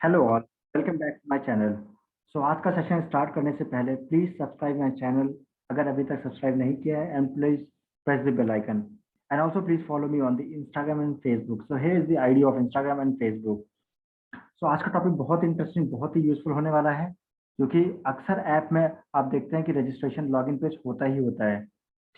Hello all, welcome back to my channel. So आज का session start करने से पहले प्लीज सब्सक्राइब माय चैनल अगर अभी तक सब्सक्राइब नहीं किया है, and please press the bell icon, and also please follow me on the Instagram and Facebook. So here is the ID of Instagram and Facebook. So आज का topic बहुत interesting, बहुत ही यूजफुल होने वाला है, क्योंकि अक्सर ऐप में आप देखते हैं कि रजिस्ट्रेशन लॉगिन पेज होता ही होता है।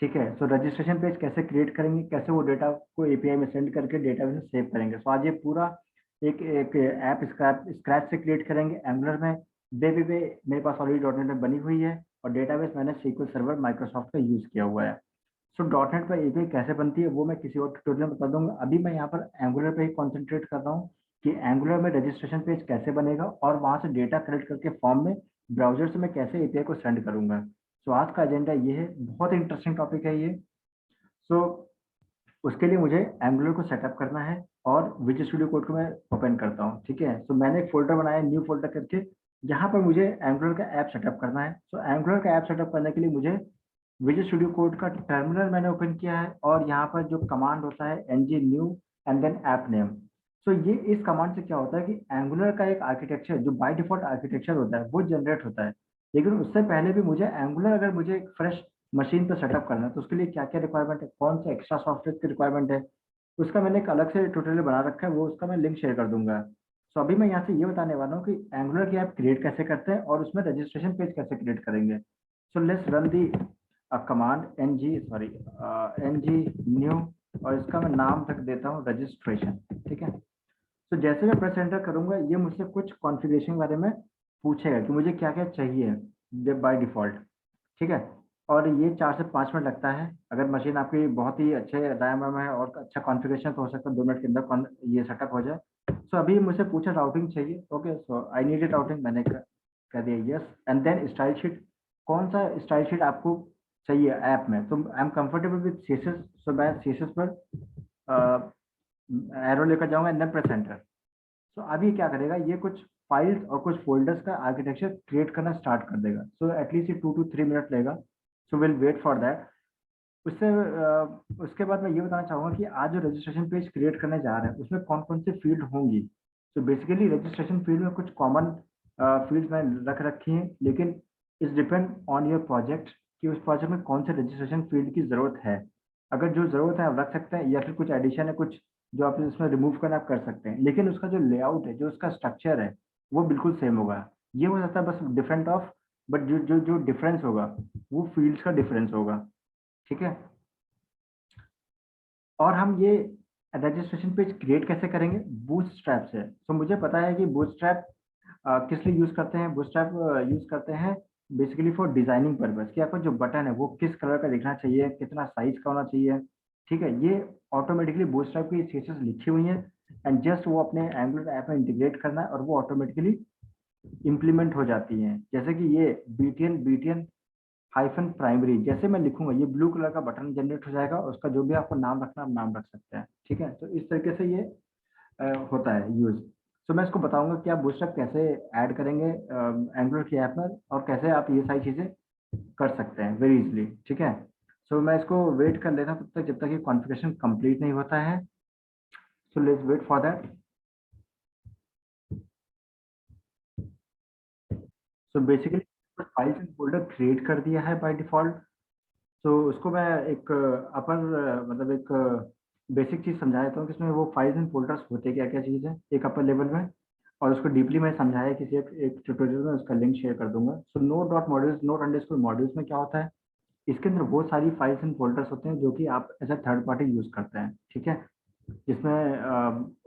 ठीक है, सो रजिस्ट्रेशन पेज कैसे क्रिएट करेंगे, कैसे वो डेटा को एपीआई में सेंड करके डेटा में सेव करेंगे। सो आज ये पूरा एक एक ऐप स्क्रैच से क्रिएट करेंगे एंगुलर में। वे मेरे पास ऑलरेडी डॉट नेट में बनी हुई है, और डेटाबेस मैंने सीक्वल सर्वर माइक्रोसॉफ्ट का यूज किया हुआ है। सो डॉट नेट पर एपीआई कैसे बनती है वो मैं किसी और ट्यूटोरियल में बता दूंगा। अभी मैं यहाँ पर एंगुलर पे ही कॉन्सेंट्रेट कर रहा हूँ कि एंगुलर में रजिस्ट्रेशन पेज कैसे बनेगा, और वहां से डेटा कलेक्ट करके फॉर्म में ब्राउजर से मैं कैसे एपीआई को सेंड करूंगा। सो आज का एजेंडा ये है, बहुत इंटरेस्टिंग टॉपिक है ये। सो उसके लिए मुझे एंगुलर को सेटअप करना है, और विजुअल स्टूडियो कोड को मैं ओपन करता हूँ। ठीक है, सो मैंने एक फोल्डर बनाया, न्यू फोल्डर करके, यहाँ पर मुझे एंगुलर का ऐप सेटअप करना है। सो एंगुलर का ऐप सेटअप करने के लिए मुझे विजुअल स्टूडियो कोड का टर्मिनल मैंने ओपन किया है, और यहाँ पर जो कमांड होता है ng new and then app name. So ये इस कमांड से क्या होता है कि एंगुलर का एक आर्किटेक्चर जो बाय डिफॉल्ट आर्किटेक्चर होता है वो जनरेट होता है। लेकिन उससे पहले भी मुझे एंगुलर अगर मुझे एक फ्रेश मशीन पर सेटअप करना है तो उसके लिए क्या क्या रिक्वायरमेंट है, कौन सा एक्स्ट्रा सॉफ्टवेयर की रिक्वायरमेंट है, उसका मैंने एक अलग से ट्यूटोरियल बना रखा है, वो उसका मैं लिंक शेयर कर दूंगा। सो अभी मैं यहाँ से ये बताने वाला हूँ कि एंगुलर की ऐप क्रिएट कैसे करते हैं और उसमें रजिस्ट्रेशन पेज कैसे क्रिएट करेंगे। So let's run the command ng new, और इसका मैं नाम तक देता हूँ रजिस्ट्रेशन। ठीक है, तो जैसे मैं प्रेस एंटर करूंगा ये मुझसे कुछ कॉन्फ़िगरेशन के बारे में पूछेगा कि मुझे क्या क्या चाहिए बाय डिफॉल्ट। ठीक है, और ये 4 से 5 मिनट लगता है। अगर मशीन आपकी बहुत ही अच्छे रैम में है और अच्छा कॉन्फ़िगरेशन तो हो सकता है 2 मिनट के अंदर ये सेटअप हो जाए। सो अभी मुझे पूछा राउटिंग चाहिए। Okay, so I need routing, मैंने कह दिया yes. And then style sheet, कौन सा स्टाइल शीट आपको चाहिए ऐप में, तो I am comfortable with CSS. So मैं सीएसएस पर एरो लेकर जाऊंगा and then press enter. So अभी क्या करेगा, ये कुछ फाइल्स और कुछ फोल्डर्स का आर्किटेक्चर क्रिएट करना स्टार्ट कर देगा। सो एटलीस्ट ये 2 to 3 मिनट लेगा। So will wait for that. उससे उसके बाद मैं ये बताना चाहूंगा कि आज जो रजिस्ट्रेशन पेज क्रिएट करने जा रहे हैं उसमें कौन कौन से फील्ड होंगी। तो बेसिकली रजिस्ट्रेशन फील्ड में कुछ कॉमन फील्ड मैंने रख रखी हैं, लेकिन इस डिपेंड ऑन योर प्रोजेक्ट कि उस प्रोजेक्ट में कौन से रजिस्ट्रेशन फील्ड की जरूरत है। अगर जो जरूरत है आप रख सकते हैं, या फिर कुछ एडिशन है, कुछ जो आप इसमें रिमूव करना आप कर सकते हैं, लेकिन उसका जो लेआउट है, जो उसका स्ट्रक्चर है, वो बिल्कुल सेम होगा। ये हो सकता है बस डिफरेंट ऑफ, बट जो जो जो डिफरेंस होगा वो फील्ड्स का डिफरेंस होगा। ठीक है, और हम ये रजिस्ट्रेशन पेज क्रिएट कैसे करेंगे, बूटस्ट्रैप से। तो मुझे पता है कि बूटस्ट्रैप किस लिए यूज करते हैं। बूटस्ट्रैप यूज करते हैं बेसिकली फॉर डिजाइनिंग पर्पस, कि आपका जो बटन है वो किस कलर का दिखना चाहिए, कितना साइज का होना चाहिए। ठीक है, ये ऑटोमेटिकली बूटस्ट्रैप की फीचर्स लिखी हुई हैं, एंड जस्ट वो अपने एंगुलर ऐप में इंटीग्रेट करना है और वो ऑटोमेटिकली इम्प्लीमेंट हो जाती हैं। जैसे कि ये बीटीएन हाइफन प्राइमरी, जैसे मैं लिखूंगा ये ब्लू कलर का बटन जनरेट हो जाएगा, उसका जो भी आपको नाम रखना आप नाम रख सकते हैं। ठीक है, तो इस तरीके से ये होता है यूज। तो मैं इसको बताऊंगा कि आप बूटस्ट्रैप कैसे ऐड करेंगे एंगुलर की ऐप में, और कैसे आप ये सारी चीजें कर सकते हैं वेरी इजीली। ठीक है, सो मैं इसको वेट कर लेता हूँ तब तक जब तक ये कॉन्फ़िगरेशन कंप्लीट नहीं होता है। So let's wait for that. So basically files and folder create कर दिया है बाय डिफॉल्ट। तो उसको मैं एक अपर मतलब एक बेसिक चीज समझा देता हूँ कि इसमें वो फाइल्स एंड फोल्डर्स होते क्या क्या चीज़ है एक अपर लेवल में, और उसको डीपली मैं समझाया किसी एक ट्यूटोरियल में, उसका लिंक शेयर कर दूंगा। So node dot modules, node underscore modules में क्या होता है, इसके अंदर बहुत सारी फाइल्स एंड फोल्डर्स होते हैं जो कि आप as a third party use करते हैं। ठीक है, जिसमें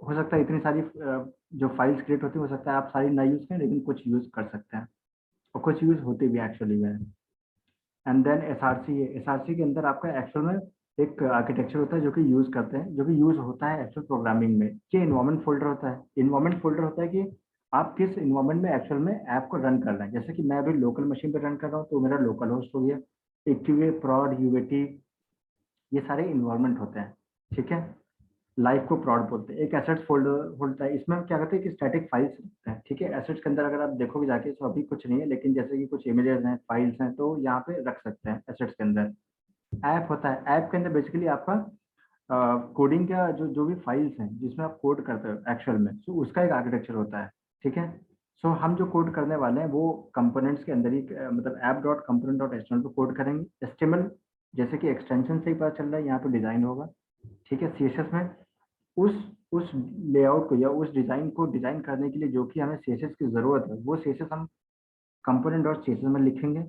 हो सकता है इतनी सारी जो फाइल्स क्रिएट होती है, हो सकता है आप सारी ना यूज करें, लेकिन कुछ यूज कर सकते हैं, और कुछ यूज होती भी एक्चुअली में। एंड देन एसआरसी है, एसआरसी के अंदर आपका एक्चुअल में एक आर्किटेक्चर होता है जो कि यूज करते हैं, जो कि यूज होता है एक्चुअल प्रोग्रामिंग में, कि इन्वायरमेंट फोल्डर होता है। इन्वायरमेंट फोल्डर होता है कि आप किस इन्वायरमेंट में एक्चुअल में ऐप को रन कर रहे हैं। जैसे कि मैं अभी लोकल मशीन पर रन कर रहा हूँ तो मेरा लोकल होस्ट हो गया, एक्टिवे प्रॉड यूएटी, ये सारे इन्वायरमेंट होते हैं। ठीक है, लाइफ को प्रॉड बोलते हैं। एक एसेट्स फोल्डर होता है, इसमें हम क्या करते हैं कि स्टैटिक फाइल्स रखते हैं। ठीक है, एसेट्स के अंदर अगर आप देखोगे जाके तो अभी कुछ नहीं है, लेकिन जैसे कि कुछ इमेजेस हैं, फाइल्स हैं, तो यहाँ पे रख सकते हैं एसेट्स के अंदर। ऐप होता है, ऐप के अंदर बेसिकली आपका कोडिंग का जो जो भी फाइल्स हैं जिसमें आप कोड करते हो एक्चुअल में, तो उसका एक आर्किटेक्चर होता है। ठीक है। सो हम जो कोड करने वाले हैं वो कंपोनेंट्स के अंदर ही मतलब app dot component dot HTML पे कोड करेंगे। एचटीएमएल जैसे कि एक्सटेंशन से ही पता चल रहा है यहाँ पे डिजाइन होगा, ठीक है। सीएसएस में उस उस लेआउट को या उस डिजाइन को डिजाइन करने के लिए जो कि हमें सीएसएस की जरूरत है वो सीएसएस हम कंपोनेंट डॉट सीएसएस में लिखेंगे।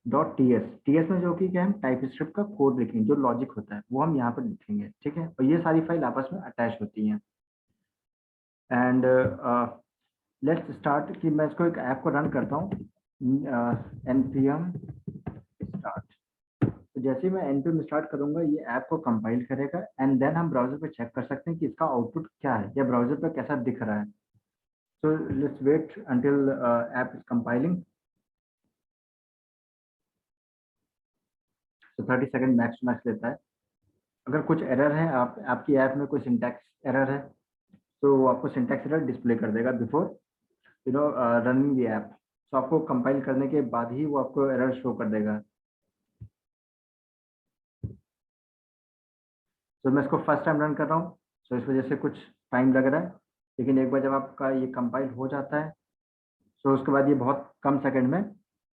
डॉट टीएस, टीएस में जो कि क्या हम टाइप स्क्रिप्ट का कोड लिखेंगे, जो लॉजिक होता है वो हम यहाँ पर लिखेंगे, ठीक है। और ये सारी फाइल आपस में अटैच होती हैं। एंड लेट्स स्टार्ट कि मैं इसको एक ऐप को रन करता हूँ। npm start। तो जैसे ही मैं npm स्टार्ट करूंगा ये ऐप को कंपाइल करेगा एंड देन हम ब्राउजर पे चेक कर सकते हैं कि इसका आउटपुट क्या है या ब्राउजर पे कैसा दिख रहा है। So let's wait until app is compiling. तो 30 सेकंड मैक्स टू मैक्स लेता है। अगर कुछ एरर है, आपकी ऐप में कोई सिंटैक्स एरर है तो वो आपको सिंटैक्स एरर डिस्प्ले कर देगा बिफोर रनिंग द ऐप। तो आपको कंपाइल करने के बाद ही वो आपको एरर शो कर देगा। तो मैं इसको फर्स्ट टाइम रन कर रहा हूँ तो इस वजह से कुछ टाइम लग रहा है, लेकिन एक बार जब आपका ये कंपाइल हो जाता है तो उसके बाद ये बहुत कम सेकंड में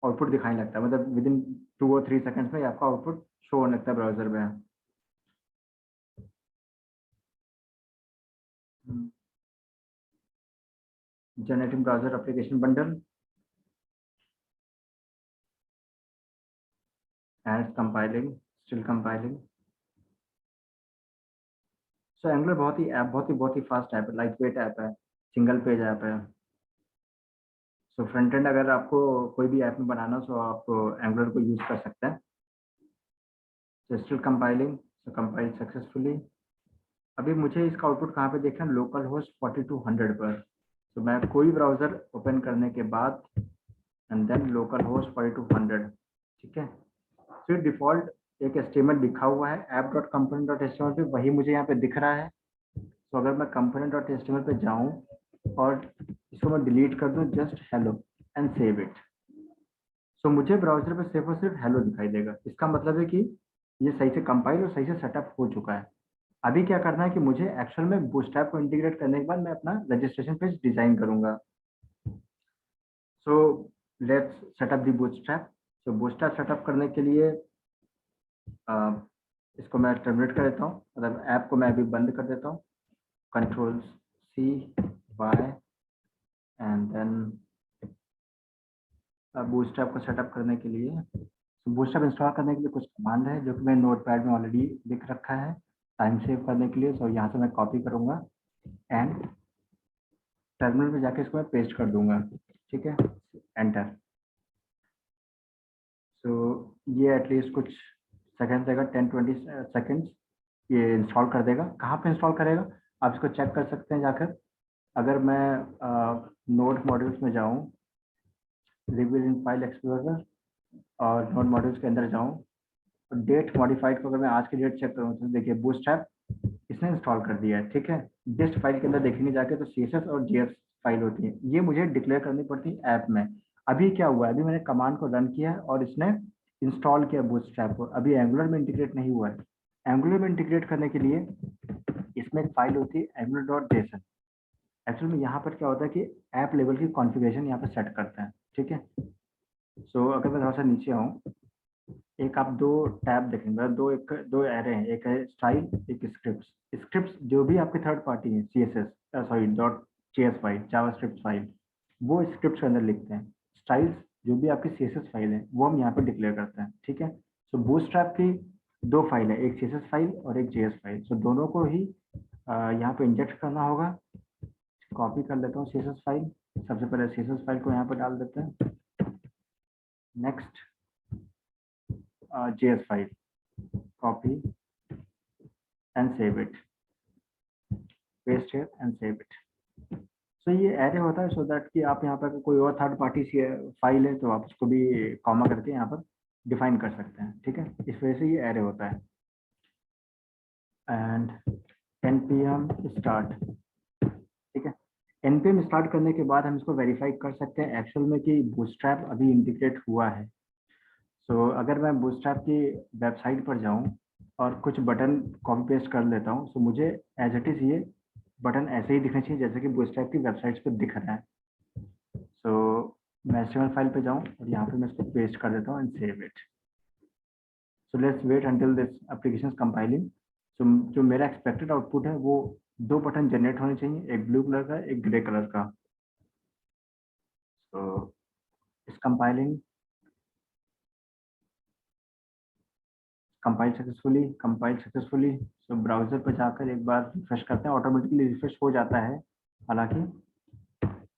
आउटपुट दिखाने लगता है, मतलब विद इन 2 और 3 सेकंड्स में आपका आउटपुट शो होने लगता है ब्राउजर में। Generating browser application bundle and compiling, still compiling. So angular बहुत ही फास्ट ऐप है, लाइट वेट ऐप है, सिंगल पेज ऐप है। सो फ्रंट एंड अगर आपको कोई भी ऐप में बनाना हो तो आप एंगुलर को यूज कर सकते हैं। सो स्टिल कंपाइलिंग, सो कंपाइल सक्सेसफुली। अभी मुझे इसका आउटपुट कहाँ पे देखना है, लोकल होस्ट 4200 पर। तो मैं कोई ब्राउजर ओपन करने के बाद एंड देन लोकल होस्ट 4200, ठीक है। फिर डिफॉल्ट एक एचटीएमएल लिखा हुआ है app dot component dot HTML पे, वही मुझे यहाँ पे दिख रहा है। तो अगर मैं कंपोनेंट डॉट एचटीएमएल पे जाऊँ और इसको मैं डिलीट कर दूँ just hello and save it, so मुझे ब्राउजर पे सिर्फ और सिर्फ हेलो दिखाई देगा। इसका मतलब है कि ये सही से कंपाइल और सही से सेटअप हो चुका है। अभी क्या करना है कि मुझे एक्चुअल में बूटस्ट्रैप को इंटीग्रेट करने के बाद मैं अपना रजिस्ट्रेशन पेज डिजाइन करूंगा। So let's setup the bootstrap. तो बूटस्ट्रैप सेटअप करने के लिए इसको मैं टर्मिनेट कर देता हूँ, मतलब ऐप को मैं अभी बंद कर देता हूँ। Control C Y and then bootstrap को सेटअप करने के लिए बूटस्ट्रैप इंस्टॉल करने के लिए कुछ कमांड है जो कि मैं नोटपैड में ऑलरेडी लिख रखा है टाइम सेव करने के लिए। तो यहाँ से मैं कॉपी करूंगा एंड टर्मिनल में जाके इसको मैं पेस्ट कर दूंगा, ठीक है। एंटर। सो ये एटलीस्ट कुछ सेकंड देगा, 10-20 सेकंड्स ये इंस्टॉल कर देगा। कहाँ पे इंस्टॉल करेगा आप इसको चेक कर सकते हैं जाकर। अगर मैं नोड मॉड्यूल्स में जाऊँ, रिव्यू इन फाइल एक्सप्लोरर और नोड मॉड्यूल्स के अंदर जाऊँ और डेट मॉडिफाइड को अगर मैं आज की डेट चेक करूँ तो देखिए बूटस्ट्रैप इसने इंस्टॉल कर दिया है, ठीक है। डिस्ट फाइल के अंदर देखेंगे जाके तो CSS और JS फाइल होती है, ये मुझे डिक्लेयर करनी पड़ती है ऐप में। अभी क्या हुआ है, अभी मैंने कमांड को रन किया है और इसने इंस्टॉल किया बूटस्ट्रैप को, अभी एंगुलर में इंटीग्रेट नहीं हुआ है। एंगुलर में इंटीग्रेट करने के लिए इसमें एक फाइल होती है angular.json। एक्चुअली में यहाँ पर क्या होता है कि ऐप लेवल की कॉन्फ़िगरेशन यहाँ पर सेट करते हैं, ठीक है। सो अगर मैं थोड़ा सा नीचे आऊँ, एक आप दो टैब देखेंगे, दो एरे हैं, एक है स्टाइल, एक स्क्रिप्ट। स्क्रिप्ट जो भी आपके थर्ड पार्टी है CSS sorry dot JS file, JavaScript file, वो स्क्रिप्ट के अंदर लिखते हैं। स्टाइल्स जो भी आपकी CSS फाइल है वो हम यहाँ पर डिक्लेयर करते हैं, ठीक है। सो बूटस्ट्रैप की दो फाइल है, एक CSS फाइल और एक JS फाइल। सो दोनों को ही यहाँ पे इंजेक्ट करना होगा। कॉपी कर लेता हूँ CSS फाइल, सबसे पहले CSS फाइल को यहाँ पर डाल देते हैं। Next JS file, copy and save it, paste here and save it। तो ये एरे होता है सो दैट कि आप यहाँ पर कोई और थर्ड पार्टी फाइल है तो आप उसको भी कॉमा करके यहाँ पर डिफाइन कर सकते हैं, ठीक है। इस वजह से ये एरे होता है। एंड npm start, ठीक है। npm स्टार्ट करने के बाद हम इसको वेरीफाई कर सकते हैं एक्चुअल में कि बूटस्ट्रैप अभी इंटीग्रेट हुआ है। सो अगर मैं बूटस्ट्रैप की वेबसाइट पर जाऊँ और कुछ बटन कॉपी पेस्ट कर लेता हूँ तो मुझे एज इट इज़ ये बटन ऐसे ही दिखना चाहिए जैसे कि बूटस्ट्रैप की वेबसाइट्स पर दिख रहा है। मैं HTML फाइल पे जाऊँ और यहाँ पे मैं इसको पेस्ट कर देता हूँ and save it. So let's wait until this application compiling. So जो मेरा एक्सपेक्टेड आउटपुट है वो 2 बटन जनरेट होने चाहिए, एक ब्लू कलर का एक ग्रे कलर का। सो इस कंपाइलिंग, कंपाइल सक्सेसफुली। सो ब्राउजर पर जाकर एक बार रिफ्रेश करते हैं, ऑटोमेटिकली रिफ्रेश हो जाता है हालांकि,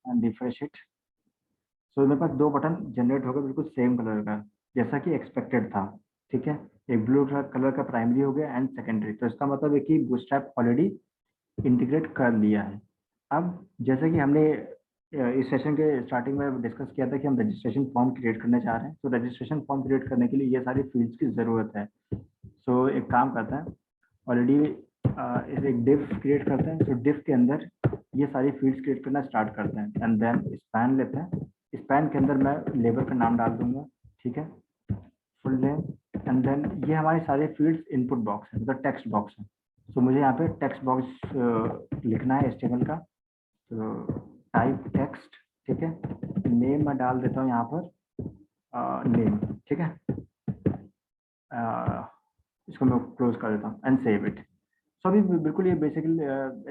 एंड रिफ्रेश इट। सो मेरे पास 2 बटन जनरेट हो गए बिल्कुल सेम कलर का, जैसा कि एक्सपेक्टेड था। ठीक है, एक ब्लू कलर का प्राइमरी हो गया एंड सेकेंडरी। तो इसका मतलब है कि बूटस्ट्रैप ऑलरेडी इंटीग्रेट कर लिया है। अब जैसे कि हमने इस सेशन के स्टार्टिंग में डिस्कस किया था कि हम रजिस्ट्रेशन फॉर्म क्रिएट करने जा रहे हैं। तो रजिस्ट्रेशन फॉर्म क्रिएट करने के लिए ये सारी फील्ड्स की ज़रूरत है। सो एक काम करते हैं, ऑलरेडी इस एक डिव क्रिएट करते हैं। तो डिव के अंदर ये सारी फील्ड्स क्रिएट करना स्टार्ट करते हैं एंड देन स्पैन लेते हैं। स्पैन के अंदर मैं लेबर का नाम डाल दूंगा, ठीक है, फुल नेम। एंड देन ये हमारी सारे फील्ड्स इनपुट बॉक्स है, मतलब टेक्स्ट बॉक्स है। तो मुझे यहाँ पे टेक्स्ट बॉक्स लिखना है HTML का। तो टाइप टेक्स्ट, ठीक है, नेम मैं डाल देता हूँ यहाँ पर नेम, ठीक है। इसको मैं क्लोज कर देता हूँ एंड सेव इट। सो अभी बिल्कुल ये बेसिकली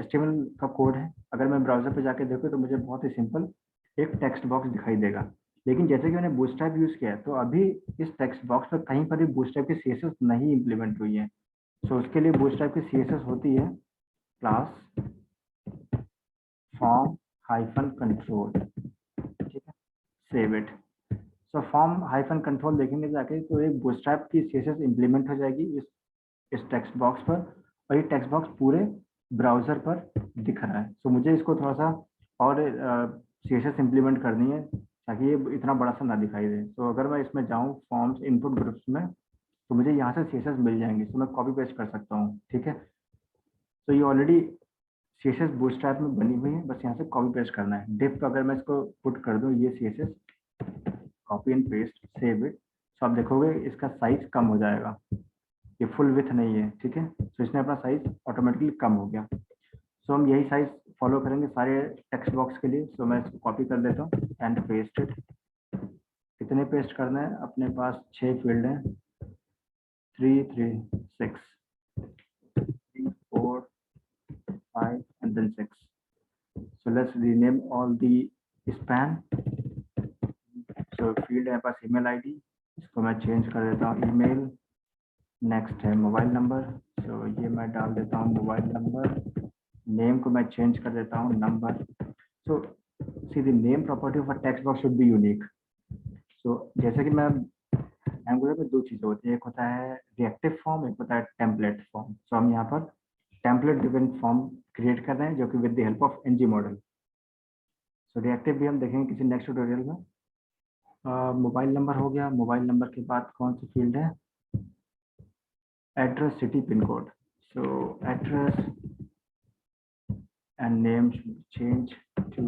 HTML का कोड है। अगर मैं ब्राउजर पे जाके देखूँ तो मुझे बहुत ही सिंपल एक टेक्स्ट बॉक्स दिखाई देगा। लेकिन जैसे कि मैंने बूटस्ट्रैप यूज किया है तो अभी इस टेक्स्ट बॉक्स पर कहीं पर भी बूटस्ट्रैप की CSS नहीं इम्प्लीमेंट हुई है। सो उसके लिए बूटस्ट्रैप की CSS होती है क्लास फॉर्म हाइफन कंट्रोल, ठीक है, save it. So form hyphen control देखेंगे जाके तो एक बूटस्ट्रैप की CSS इम्प्लीमेंट हो जाएगी इस टेक्स्ट बॉक्स पर, और ये टेक्स्ट बॉक्स पूरे ब्राउजर पर दिख रहा है। सो मुझे इसको थोड़ा सा और CSS इम्प्लीमेंट करनी है ताकि ये इतना बड़ा सा ना दिखाई दे। तो अगर मैं इसमें जाऊँ फॉर्म्स इनपुट ग्रुप्स में तो मुझे यहाँ से CSS मिल जाएंगे। तो मैं कॉपी पेस्ट कर सकता हूँ, ठीक है। तो ये ऑलरेडी CSS बूटस्ट्रैप में बनी हुई है, बस यहाँ से कॉपी पेस्ट करना है। डिफ पे अगर मैं इसको पुट कर दूँ ये CSS, copy and paste, save it. तो आप देखोगे इसका साइज कम हो जाएगा, ये फुल विथ नहीं है, ठीक है। तो इसने अपना साइज ऑटोमेटिकली कम हो गया। सो हम यही साइज फॉलो करेंगे सारे टेक्स्ट बॉक्स के लिए। सो मैं इसको कॉपी कर देता हूँ एंड पेस्ट इट। कितने पेस्ट करना है, अपने पास 6 फील्ड हैं, 3 3 6 3 4 5 and then 6. So let's rename all the span. So field है पास email ID, इसको मैं चेंज कर देता हूँ email। नेक्स्ट है मोबाइल नंबर, तो ये मैं डाल देता हूँ मोबाइल नंबर। नेम को मैं चेंज कर देता हूँ number. So see the name property of a text box should be unique. So जैसे कि मैं एंगुलर में 2 चीज़ें होती है, एक होता है रिएक्टिव फॉर्म, एक होता है टेम्पलेट फॉर्म। सो हम यहाँ पर टेम्पलेट ड्रिवन फॉर्म क्रिएट कर रहे हैं जो कि with the help of NG model. So reactive भी हम देखेंगे किसी नेक्स्ट ट्यूटोरियल में। मोबाइल नंबर हो गया, मोबाइल नंबर के बाद कौन सी फील्ड है, address city pin code. So address and name should change to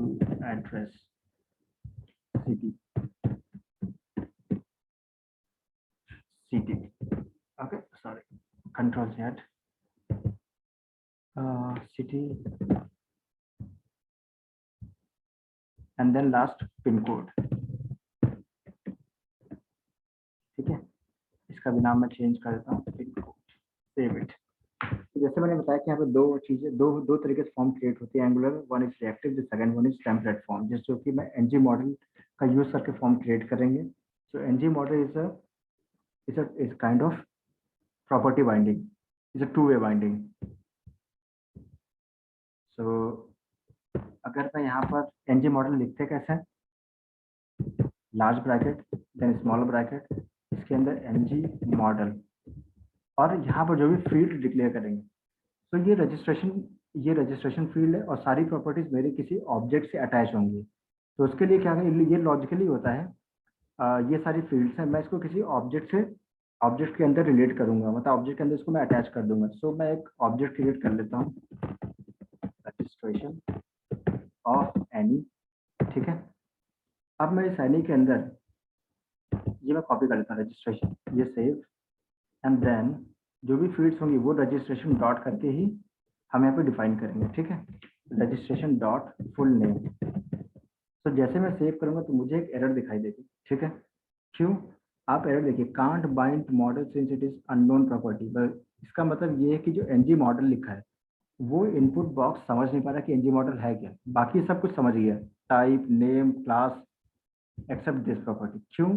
address city, okay, sorry, control Z, city and then last pin code, ठीक है। इसका भी नाम मैं चेंज कर देता हूँ पिन कोड, सेव इट। तो जैसे मैंने बताया कि यहाँ पे 2 चीजें, दो तरीके से फॉर्म क्रिएट होती है Angular. One is reactive, the second one is template form, जिसको कि मैं NG मॉडल का यूज करके फॉर्म क्रिएट करेंगे। So NG model is kind of property binding, is a 2-way binding. So अगर मैं यहाँ पर NG मॉडल लिखते कैसे हैं, large bracket then small bracket, इसके अंदर NG मॉडल, और यहाँ पर जो भी फील्ड डिक्लेयर करेंगे। तो ये रजिस्ट्रेशन फील्ड है और सारी प्रॉपर्टीज मेरे किसी ऑब्जेक्ट से अटैच होंगी। तो उसके लिए क्या है, ये लॉजिकली होता है, ये सारी फील्ड्स हैं, मैं इसको किसी ऑब्जेक्ट के अंदर रिलेट करूंगा, मतलब ऑब्जेक्ट के अंदर इसको मैं अटैच कर दूंगा। सो मैं एक ऑब्जेक्ट क्रिएट कर लेता हूँ, रजिस्ट्रेशन ऑफ एनी, ठीक है। अब मैं इस एनी के अंदर ये मैं कॉपी कर लेता हूँ रजिस्ट्रेशन, ये सेव, एंड देन जो भी फील्ड्स होंगी वो रजिस्ट्रेशन डॉट करके ही हम यहाँ पे डिफाइन करेंगे, ठीक है। रजिस्ट्रेशन डॉट फुल नेम, तो जैसे मैं सेव करूंगा तो मुझे एक एरर दिखाई देगी, ठीक है। क्यों? आप एरर देखिए, can't bind model since it is unknown property. इसका मतलब ये है कि जो एनजी मॉडल लिखा है वो इनपुट बॉक्स समझ नहीं पा रहा कि एनजी मॉडल है क्या, बाकी सब कुछ समझ गया, type, name, class, except this property. क्यों?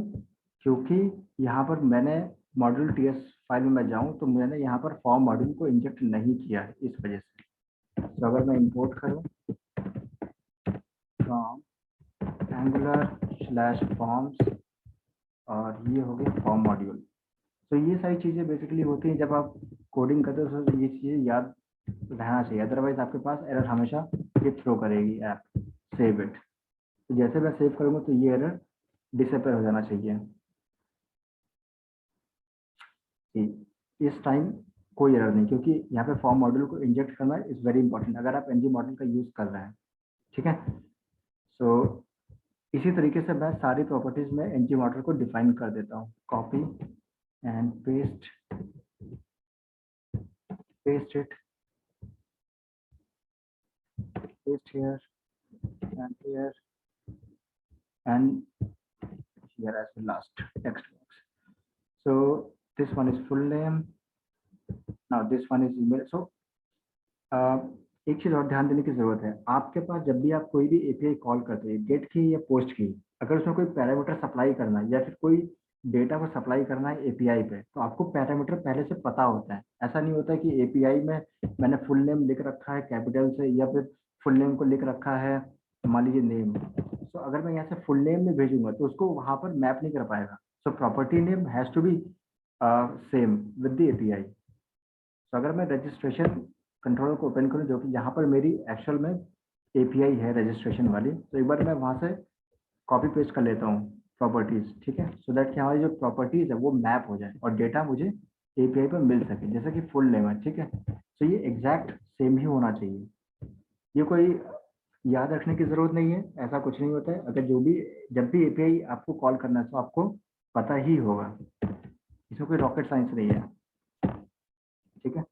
क्योंकि यहाँ पर मैंने मॉड्यूल टीएस फाइल में मैं जाऊँ तो मैंने यहाँ पर फॉर्म मॉड्यूल को इंजेक्ट नहीं किया है, इस वजह से। तो अगर मैं इंपोर्ट करूँ फ्रॉम एंगुलर/फॉर्म्स और ये हो गया फॉर्म मॉड्यूल। तो ये सारी चीज़ें बेसिकली होती हैं जब आप कोडिंग करते हो, तो ये चीज़ें याद रहना चाहिए, अदरवाइज आपके पास एरर हमेशा ये थ्रो करेगी ऐप। Save it. तो जैसे मैं सेव करूँगा तो ये एरर डिसअपेयर हो जाना चाहिए। इस टाइम कोई एरर नहीं, क्योंकि यहाँ पे फॉर्म मॉड्यूल को इंजेक्ट करना इज वेरी इंपॉर्टेंट अगर आप एनजी मॉडल का यूज कर रहे हैं, ठीक है। सो इसी तरीके से मैं सारी प्रॉपर्टीज में एनजी मॉडल को डिफाइन कर देता हूँ। Copy and paste it, paste here and here and here as the last text box. So this one is full name, now this one is email. So एक चीज और ध्यान देने की जरूरत है, आपके पास जब भी आप कोई भी एपीआई कॉल करते हैं, गेट की या पोस्ट की, अगर उसमें कोई पैरामीटर सप्लाई करना है या फिर कोई डेटा को सप्लाई करना है एपीआई पे, तो आपको पैरामीटर पहले से पता होता है। ऐसा नहीं होता है कि एपीआई में मैंने फुल नेम लिख रखा है कैपिटल से या फिर फुल नेम को लिख रखा है मान लीजिए नेम। तो अगर मैं यहाँ से फुल नेम में भेजूंगा तो उसको वहां पर मैप नहीं कर पाएगा। So property name has to be same with the API. तो अगर मैं रजिस्ट्रेशन कंट्रोलर को ओपन करूं, जो कि यहाँ पर मेरी एक्चुअल में एपीआई है रजिस्ट्रेशन वाली, तो एक बार मैं वहां से कॉपी पेस्ट कर लेता हूँ प्रॉपर्टीज, ठीक है, सो दैट कि हमारी जो प्रॉपर्टीज है वो मैप हो जाए और डेटा मुझे एपीआई पर मिल सके, जैसे कि फुल नेम है, ठीक है। तो ये एग्जैक्ट सेम ही होना चाहिए, ये कोई याद रखने की जरूरत नहीं है, ऐसा कुछ नहीं होता है। अगर जो भी जब भी एपीआई आपको कॉल करना है तो आपको पता ही होगा, इसमें कोई रॉकेट साइंस नहीं है, ठीक है।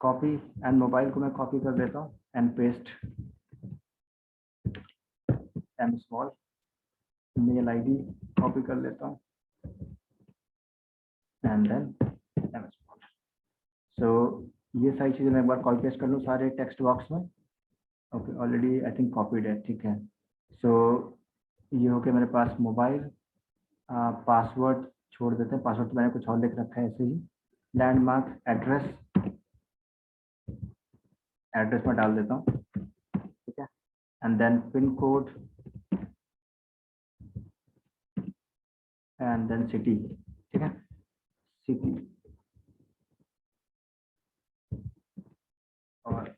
कॉपी एंड मोबाइल को मैं कॉपी कर देता हूँ and paste M small, mail ID copy कर लेता हूँ and then M small. So ये सारी चीज़ें मैं एक बार कॉपी पेस्ट कर लूँ सारे टेक्स्ट बॉक्स में। Okay, already I think copied है, ठीक है। सो ये हो गया मेरे पास मोबाइल। पासवर्ड छोड़ देते हैं, पासवर्ड तो मैंने कुछ और लिख रखा है ऐसे ही। लैंडमार्क एड्रेस, एड्रेस में डाल देता हूँ, ठीक है। And then pin code and then city, ठीक है, सिटी। और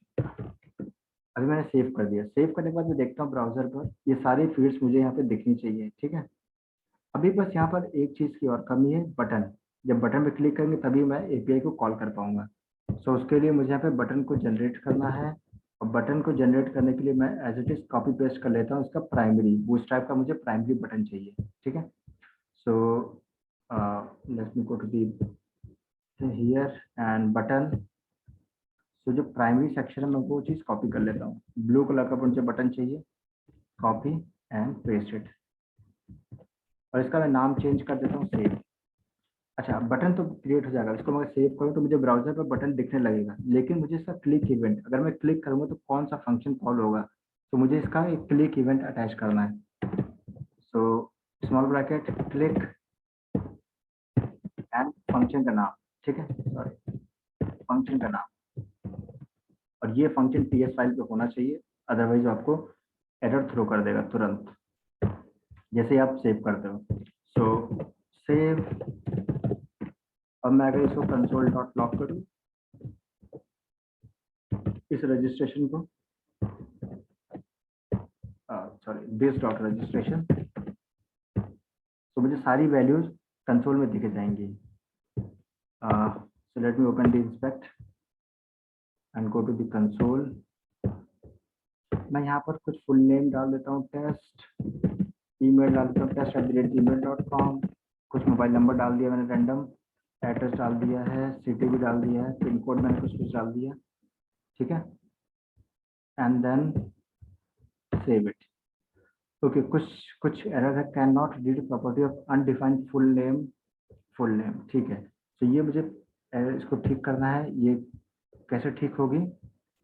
अभी मैंने सेव कर दिया। सेव करने के बाद मैं देखता हूँ ब्राउजर पर ये सारी फील्ड्स मुझे यहाँ पे दिखनी चाहिए, ठीक है। अभी बस यहाँ पर एक चीज़ की और कमी है, बटन। जब बटन पे क्लिक करेंगे तभी मैं एपीआई को कॉल कर पाऊंगा। सो उसके लिए मुझे यहाँ पे बटन को जनरेट करना है, और बटन को जनरेट करने के लिए मैं as it is copy paste कर लेता हूँ इसका प्राइमरी, बूटस्ट्रैप का मुझे प्राइमरी बटन चाहिए, ठीक है। So let me go to the here and button. तो जो प्राइमरी सेक्शन है मैं वो चीज़ कॉपी कर लेता हूँ, ब्लू कलर का मुझे बटन चाहिए, कॉपी एंड पेस्ट इट, और इसका मैं नाम चेंज कर देता हूँ सेव। अच्छा, बटन तो क्रिएट हो जाएगा, इसको मैं सेव करूँ तो मुझे ब्राउजर पर बटन दिखने लगेगा, लेकिन मुझे इसका क्लिक इवेंट, अगर मैं क्लिक करूँगा तो कौन सा फंक्शन कॉल होगा, तो मुझे इसका एक क्लिक इवेंट अटैच करना है। So small bracket click and function का नाम, ठीक है, सॉरी, फंक्शन का नाम, और ये फंक्शन टीएस फाइल पे होना चाहिए, अदरवाइज आपको एरर थ्रो कर देगा तुरंत जैसे ही आप सेव करते हो। सो सेव। अब मैं अगर इसको कंसोल डॉट लॉग करूँ इस रजिस्ट्रेशन को, सॉरी दिस डॉट रजिस्ट्रेशन, तो मुझे सारी वैल्यूज कंसोल में दिखे जाएंगी। So let me open the inspect and go to the console. मैं यहाँ पर कुछ फुल नेम डाल देता हूँ, टेस्ट, ईमेल डाल देता हूँ test@gmail.com, कुछ मोबाइल नंबर डाल दिया मैंने रैंडम, एड्रेस डाल दिया है, सिटी भी डाल दिया है, पिन कोड मैंने कुछ डाल दिया, ठीक है, and then save it. Okay, कुछ एरर है, can not read property of undefined full name. ठीक है, तो ये मुझे इसको ठीक करना है। ये कैसे ठीक होगी?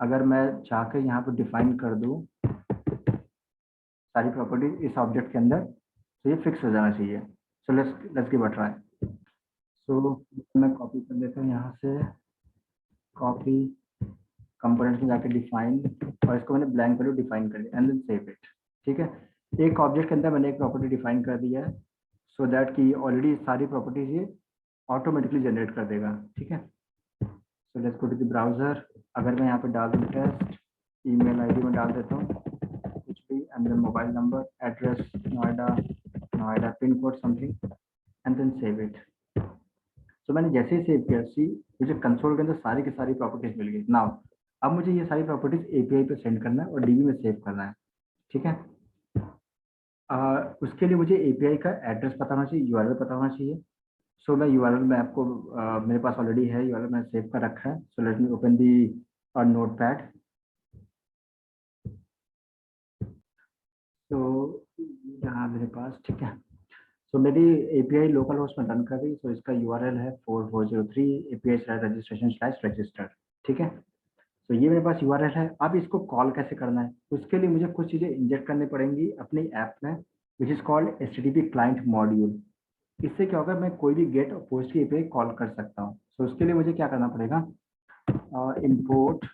अगर मैं जाके यहाँ पर डिफाइन कर दूँ सारी प्रॉपर्टी इस ऑब्जेक्ट के अंदर, तो ये फिक्स हो जाना चाहिए। So let's give a try. So मैं कॉपी कर देता हूँ यहाँ से, कॉपी कंपोनेंट में जाके डिफाइन, और इसको मैंने ब्लैंक वैल्यू डिफाइन कर दिया एंड देन सेव इट। ठीक है, एक ऑब्जेक्ट के अंदर मैंने एक प्रॉपर्टी डिफाइन कर दिया है, सो दैट कि ऑलरेडी सारी प्रॉपर्टीज ये ऑटोमेटिकली जनरेट कर देगा। ठीक है, so let's go to the browser. अगर मैं यहाँ पे डाल दूँ टेस्ट, ईमेल आईडी में डाल देता हूँ कुछ भी, and then mobile number, address Noida, Noida pin code something, and then save it. तो मैंने जैसे ही सेव किया, सी मुझे कंसोल के अंदर सारी की सारी प्रॉपर्टीज मिल गई। नाउ अब मुझे ये सारी प्रॉपर्टीज एपीआई पे सेंड करना है और डीबी में सेव करना है। ठीक है, उसके लिए मुझे एपीआई का एड्रेस पता होना चाहिए, यूआरएल पता होना चाहिए। सो मैं यूआरएल में आपको मेरे पास ऑलरेडी है, यूआरएल मैंने सेव कर रखा है। सो लेट मी ओपन दी नोटपैड। तो यहाँ मेरे पास, ठीक है, तो मेरी एपीआई लोकल होस्ट में रन कर रही, तो इसका यूआरएल है 4403 API/registration/register। ठीक है, तो ये मेरे पास यूआरएल है। अब इसको कॉल कैसे करना है, उसके लिए मुझे कुछ चीज़ें इंजेक्ट करनी पड़ेंगी अपनी ऐप में, which is called HTTP client module. इससे क्या होगा, मैं कोई भी गेट और पोस्ट की एपीआई कॉल कर सकता हूँ। तो उसके लिए मुझे क्या करना पड़ेगा, इंपोर्ट,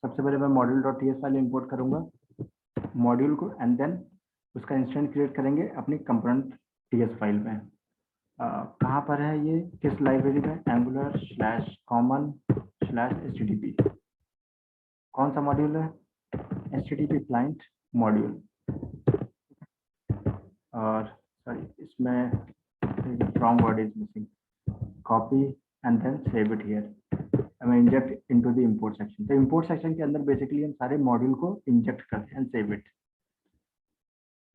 सबसे पहले मैं module.ts फाइल इंपोर्ट करूंगा, मॉड्यूल को, एंड देन उसका इंस्टेंस क्रिएट करेंगे अपनी कंपोनेंट टीएस फाइल में। कहाँ पर है ये, किस लाइब्रेरी में, angular/common/http, कौन सा मॉड्यूल है, HTTP क्लाइंट मॉड्यूल। और सॉरी, इसमें wrong word is missing, copy and then save it here, मैं inject into the import section. तो इंपोर्ट सेक्शन के अंदर बेसिकली हम सारे मॉड्यूल को इंजेक्ट करते हैं एंड सेव इट।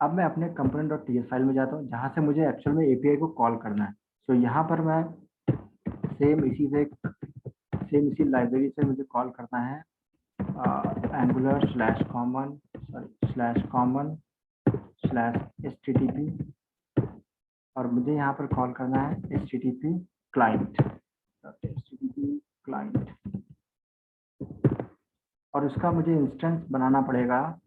अब मैं अपने component.ts फाइल में जाता हूँ, जहाँ से मुझे एक्चुअल में एपीआई को कॉल करना है। तो यहाँ पर मैं सेम इसी लाइब्रेरी से मुझे कॉल करना है, angular/common/http, और मुझे यहाँ पर कॉल करना है HTTP क्लाइंट, और उसका मुझे इंस्टेंस बनाना पड़ेगा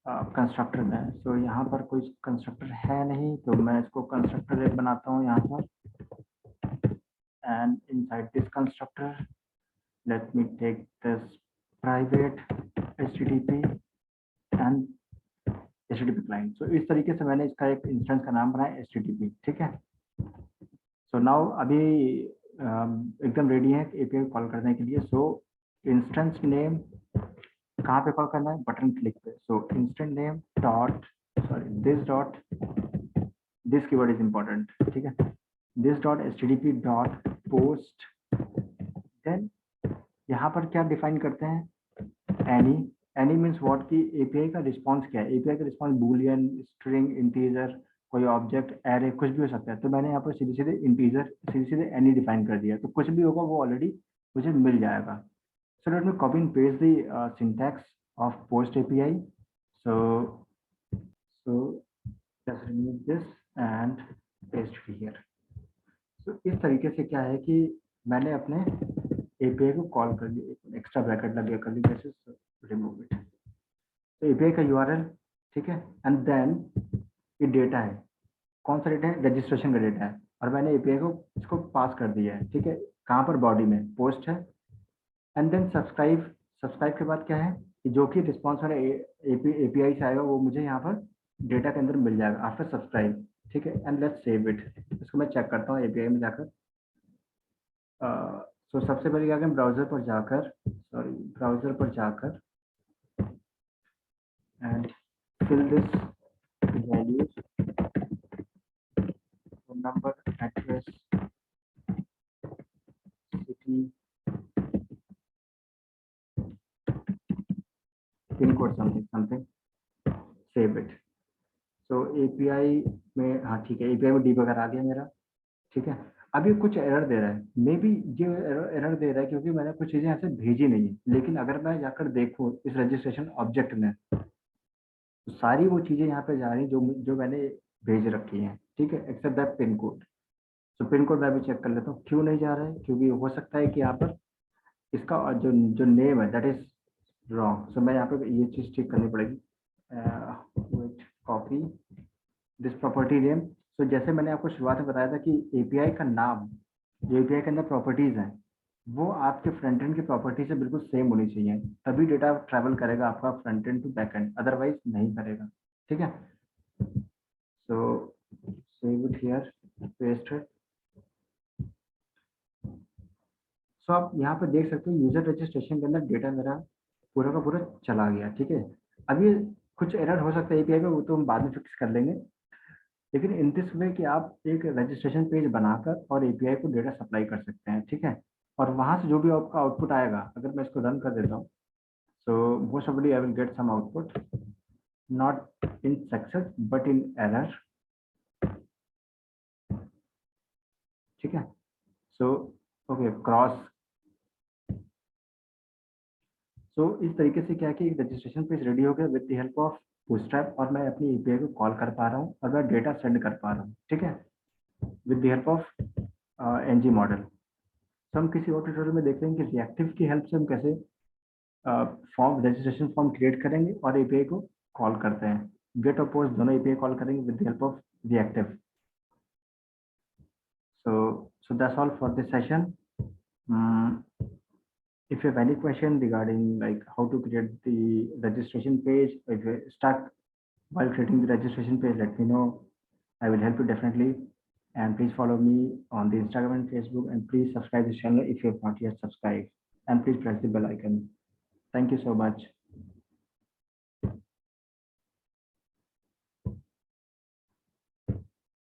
कंस्ट्रक्टर में। सो यहाँ पर कोई कंस्ट्रक्टर है नहीं, तो मैं इसको कंस्ट्रक्टर एक बनाता हूँ यहाँ पर, and inside this constructor let me take this private HTTP and HTTP client. So इस तरीके से मैंने इसका एक इंस्टेंस का नाम बनाया HTTP। ठीक है, सो नाउ अभी एकदम रेडी है एपीआई कॉल करने के लिए। सो इंस्टेंस नेम कहाँ पे कॉल करना है, बटन क्लिक पे। So instant name dot, sorry, this keyword is important. ठीक है, this.http डॉट पोस्ट, देन यहाँ पर क्या डिफाइन करते हैं, एनी मीन्स व्हाट, की एपीआई का रिस्पॉन्स क्या है। एपीआई का रिस्पॉन्स बूलियन, स्ट्रिंग, इंटीजर, कोई ऑब्जेक्ट, एरे, कुछ भी हो सकता है। तो मैंने यहाँ पर सीधे सीधे इंटीजर, सीधे सीधे एनी डिफाइन कर दिया, तो कुछ भी होगा वो ऑलरेडी मुझे मिल जाएगा। So let me copy and paste the syntax of post API. So just remove this and paste it here. So इस तरीके से क्या है कि मैंने अपने API को कॉल कर दिया, एक्स्ट्रा ब्रैकेट लगा कर दी, जैसे रिमूव इट। तो API का URL, ठीक है, एंड देन ये डेटा है, कौन सा डेटा है, रजिस्ट्रेशन का डेटा है, और मैंने API को इसको पास कर दिया है। ठीक है, कहाँ पर, बॉडी में पोस्ट है, एंड देन सब्सक्राइब के बाद क्या है कि जो कि रिस्पॉन्स वाला एपीआई से आएगा वो मुझे यहाँ पर डेटा के अंदर मिल जाएगा आफ्टर सब्सक्राइब। ठीक है, एंड लेट्स सेव इट। इसको मैं चेक करता हूँ एपीआई में जाकर। सो सबसे पहले क्या करें, ब्राउजर पर जाकर and fill this values, number, address, city, pin code, something, save it. तो एपीआई में, हाँ ठीक है, एपीआई में डीबगर आ गया मेरा। ठीक है, अब ये कुछ एरर दे रहा है, मे बी ये एरर दे रहा है क्योंकि मैंने कुछ चीजें ऐसे भेजी नहीं है। लेकिन अगर मैं जाकर देखूँ इस रजिस्ट्रेशन ऑब्जेक्ट में, तो सारी वो चीजें यहाँ पे जा रही जो जो मैंने भेज रखी हैं, ठीक है, एक्सेप्ट दैट पिन कोड। तो पिन कोड मैं भी चेक कर लेता हूँ क्यों नहीं जा रहा है, क्योंकि हो सकता है कि यहाँ पर इसका जो जो नेम है दैट इज रॉन्ग। सो मैं यहाँ पे ये चीज ठीक करनी पड़ेगी। Copy this property name. तो जैसे मैंने आपको शुरुआत में बताया था कि एपीआई का नाम, जो एपीआई के अंदर प्रॉपर्टीज हैं, वो आपके फ्रंट एंड की प्रॉपर्टी से बिल्कुल सेम होनी चाहिए, तभी डेटा ट्रैवल करेगा आपका front end to back end, otherwise नहीं करेगा। ठीक है, so save it here, paste it. So आप यहाँ पे देख सकते हो यूजर रजिस्ट्रेशन के अंदर डेटा मेरा पूरा का पूरा चला गया। ठीक है, अभी कुछ एरर हो सकता है एपीआई पे, वो तो हम बाद में फिक्स कर लेंगे, लेकिन इन दिस वे कि आप एक रजिस्ट्रेशन पेज बनाकर और एपीआई को डेटा सप्लाई कर सकते हैं। ठीक है, और वहां से जो भी आपका आउटपुट आएगा, अगर मैं इसको रन कर देता हूँ, so most probably I will get some output, not in success but in error. ठीक है, so okay cross। so इस तरीके से क्या है कि एक रजिस्ट्रेशन पेज रेडी हो गया with the help of bootstrap, और मैं अपनी एपीआई को कॉल कर पा रहा हूँ और मैं डेटा सेंड कर पा रहा हूँ। ठीक है, with the help of NG model. तो हम किसी और ट्यूटोरियल में देख लेंगे कि रिएक्टिव की हेल्प से हम कैसे फॉर्म, रजिस्ट्रेशन फॉर्म क्रिएट करेंगे और एपीआई को कॉल करते हैं। गेट और पोस्ट दोनों एपीआई कॉल करेंगे with the help of reactive. So that's all for this session. If you have any question regarding like how to create the registration page, if you're stuck while creating the registration page, let me know. I will help you definitely. And please follow me on the Instagram and Facebook, and please subscribe this channel if you have not yet subscribed, and please press the bell icon. Thank you so much.